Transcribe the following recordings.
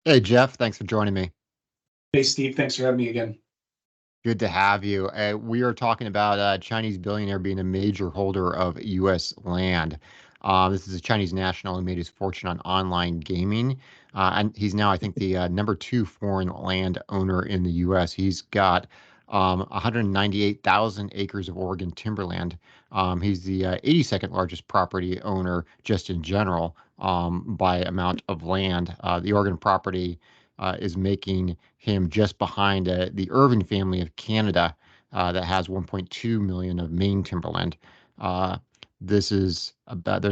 Hey, Jeff, thanks for joining me. Hey, Steve, thanks for having me again. Good to have you. We are talking about a Chinese billionaire being a major holder of U.S. land. This is a Chinese national who made his fortune on online gaming. And he's now, I think, the number two foreign land owner in the U.S. He's got 198,000 acres of Oregon timberland. He's the 82nd largest property owner just in general by amount of land. The Oregon property is making him just behind the Irving family of Canada that has 1.2 million of Maine timberland. Uh, there's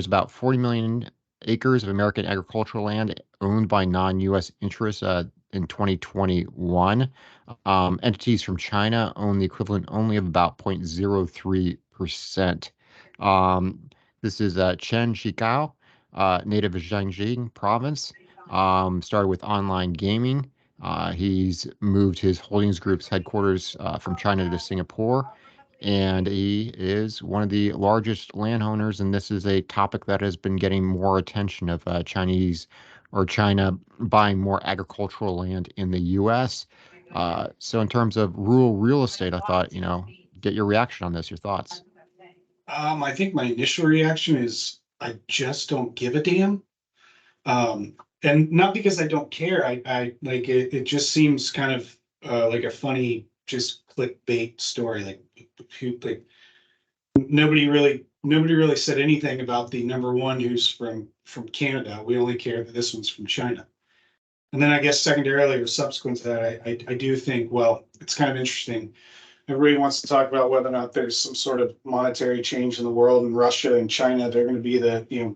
about 40 million acres of American agricultural land owned by non-U.S. interests in 2021. Entities from China own the equivalent only of about 0.03%. Um, this is Chen Shikao, native of Jiangxi province. Started with online gaming. He's moved his holdings group's headquarters from China to Singapore, and he is one of the largest landowners. And this is a topic that has been getting more attention of Chinese or China buying more agricultural land in the U.S. So, in terms of rural real estate, I thought, get your reaction on this, your thoughts. I think my initial reaction is I just don't give a damn. And not because I don't care. I like it. It just seems kind of like a funny, just clickbait story. Like nobody really said anything about the number one who's from Canada. We only care that this one's from China. And then I guess secondarily or subsequent to that, I do think, well, it's kind of interesting. Everybody wants to talk about whether or not there's some sort of monetary change in the world, and Russia and China, they're going to be the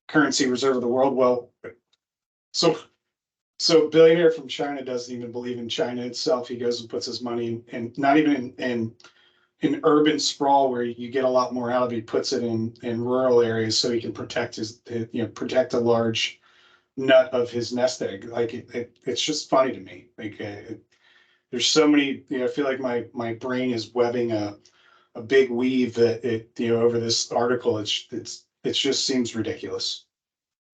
currency reserve of the world. Well, so so billionaire from China doesn't even believe in China itself. He goes and puts his money in not even in urban sprawl where you get a lot more out of it. He puts it in rural areas so he can protect protect a large nut of his nest egg. It's just funny to me. There's so many. I feel like my brain is webbing a big weave that over this article. It just seems ridiculous.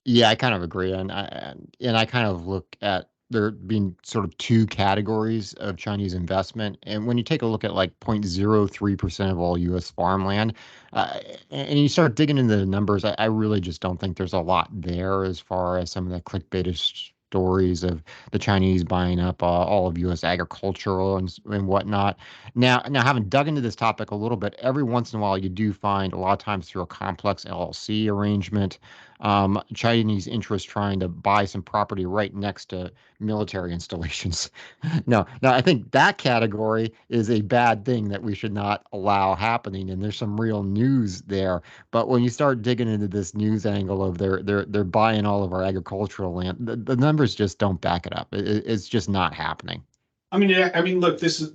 Yeah, I kind of agree, and I kind of look at there being sort of two categories of Chinese investment, and when you take a look at like 0.03% of all U.S. farmland, uh, and you start digging into the numbers, I really just don't think there's a lot there as far as some of the clickbaitish stories of the Chinese buying up all of U.S. agricultural and whatnot. Now, having dug into this topic a little bit, every once in a while you do find a lot of times through a complex LLC arrangement Chinese interests trying to buy some property right next to military installations. No, no, I think that category is a bad thing that we should not allow happening, and there's some real news there. But when you start digging into this news angle of they're buying all of our agricultural land, the numbers just don't back it up. It's just not happening. I mean, look, this is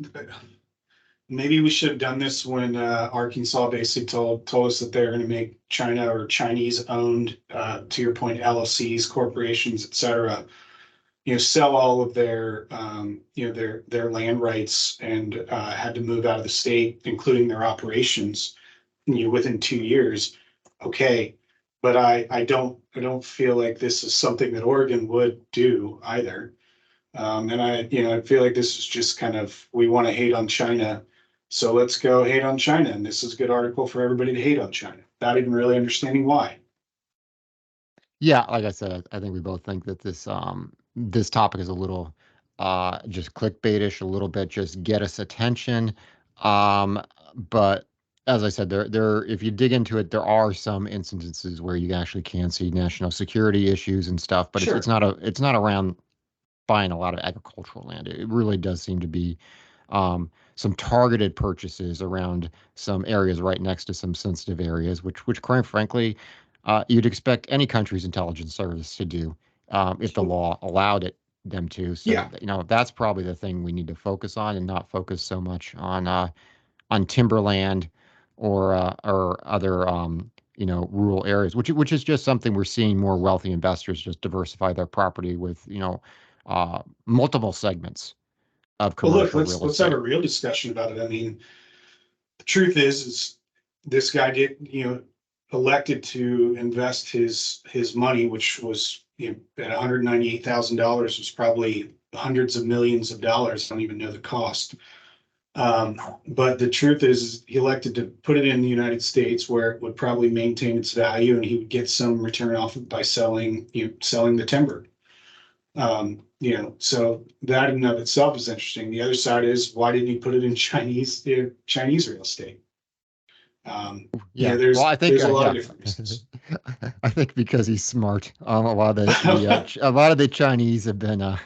maybe we should have done this when Arkansas basically told us that they're going to make China or Chinese owned, to your point, LLCs, corporations, et cetera, sell all of their, their land rights and had to move out of the state, including their operations, within 2 years. Okay, but I don't feel like this is something that Oregon would do either. And I feel like this is just kind of we want to hate on China, so let's go hate on China, and this is a good article for everybody to hate on China, without even really understanding why. Yeah, like I said, I think we both think that this topic is a little just clickbaitish, a little bit just get us attention. Um, but as I said, there if you dig into it, there are some instances where you actually can see national security issues and stuff, but it's Sure. not it's not around buying a lot of agricultural land. It really does seem to be some targeted purchases around some areas right next to some sensitive areas, which quite frankly, you'd expect any country's intelligence service to do if the law allowed them to. So Yeah. that's probably the thing we need to focus on and not focus so much on timberland or other rural areas, which is just something we're seeing more wealthy investors just diversify their property with multiple segments of Well, look, commercial let's real let's have estate. a real discussion about it. I mean, the truth is this guy elected to invest his money, which was at $198,000 was probably hundreds of millions of dollars. I don't even know the cost. But the truth is he elected to put it in the United States where it would probably maintain its value and he would get some return off it by selling the timber. So that in and of itself is interesting. The other side is, why didn't he put it in Chinese real estate? Well, I think there's a lot of different reasons. I think because he's smart. A lot of a lot of the Chinese have been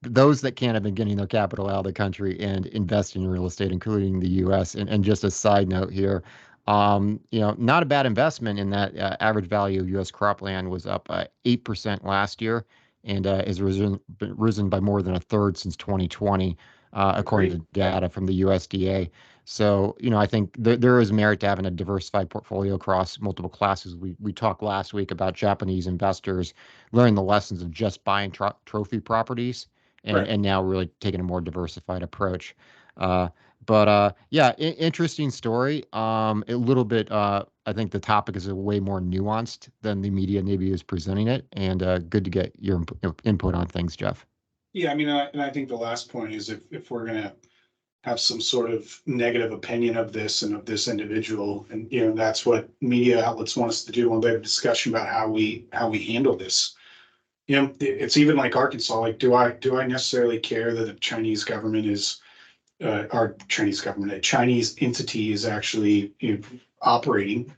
those that can have been getting their capital out of the country and investing in real estate, including the U.S. And just a side note here, not a bad investment in that average value of U.S. cropland was up 8% last year and has risen by more than a third since 2020, according to data from the USDA. So, I think there is merit to having a diversified portfolio across multiple classes. We talked last week about Japanese investors learning the lessons of just buying trophy properties and now really taking a more diversified approach. Interesting story. A little bit, I think the topic is way more nuanced than the media maybe is presenting it, and good to get your input on things, Jeff. Yeah, I mean, and I think the last point is if we're going to have some sort of negative opinion of this and of this individual, and that's what media outlets want us to do when they have a discussion about how we handle this. It's even like Arkansas. Like, do I necessarily care that the Chinese government is a Chinese entity is actually operating?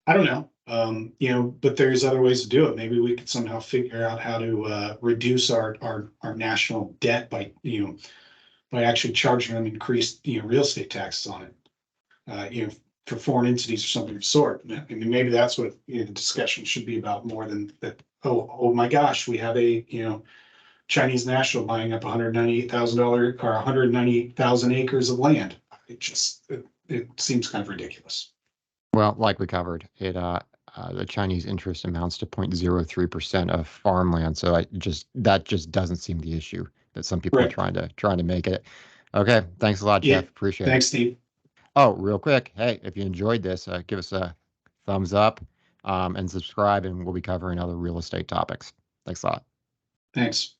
I don't know. But there's other ways to do it. Maybe we could somehow figure out how to reduce our national debt by actually charging them increased real estate taxes on it, for foreign entities or something of the sort. I mean, maybe that's what the discussion should be about, more than that. Oh my gosh, we have a Chinese national buying up $198,000 or 198,000 acres of land. It seems kind of ridiculous. Well, like we covered, the Chinese interest amounts to 0.03% of farmland. So that just doesn't seem the issue that some people are trying to make it. Okay, thanks a lot, Jeff. Appreciate it. Thanks, Steve. Oh, real quick, hey, if you enjoyed this, give us a thumbs up and subscribe, and we'll be covering other real estate topics. Thanks a lot. Thanks.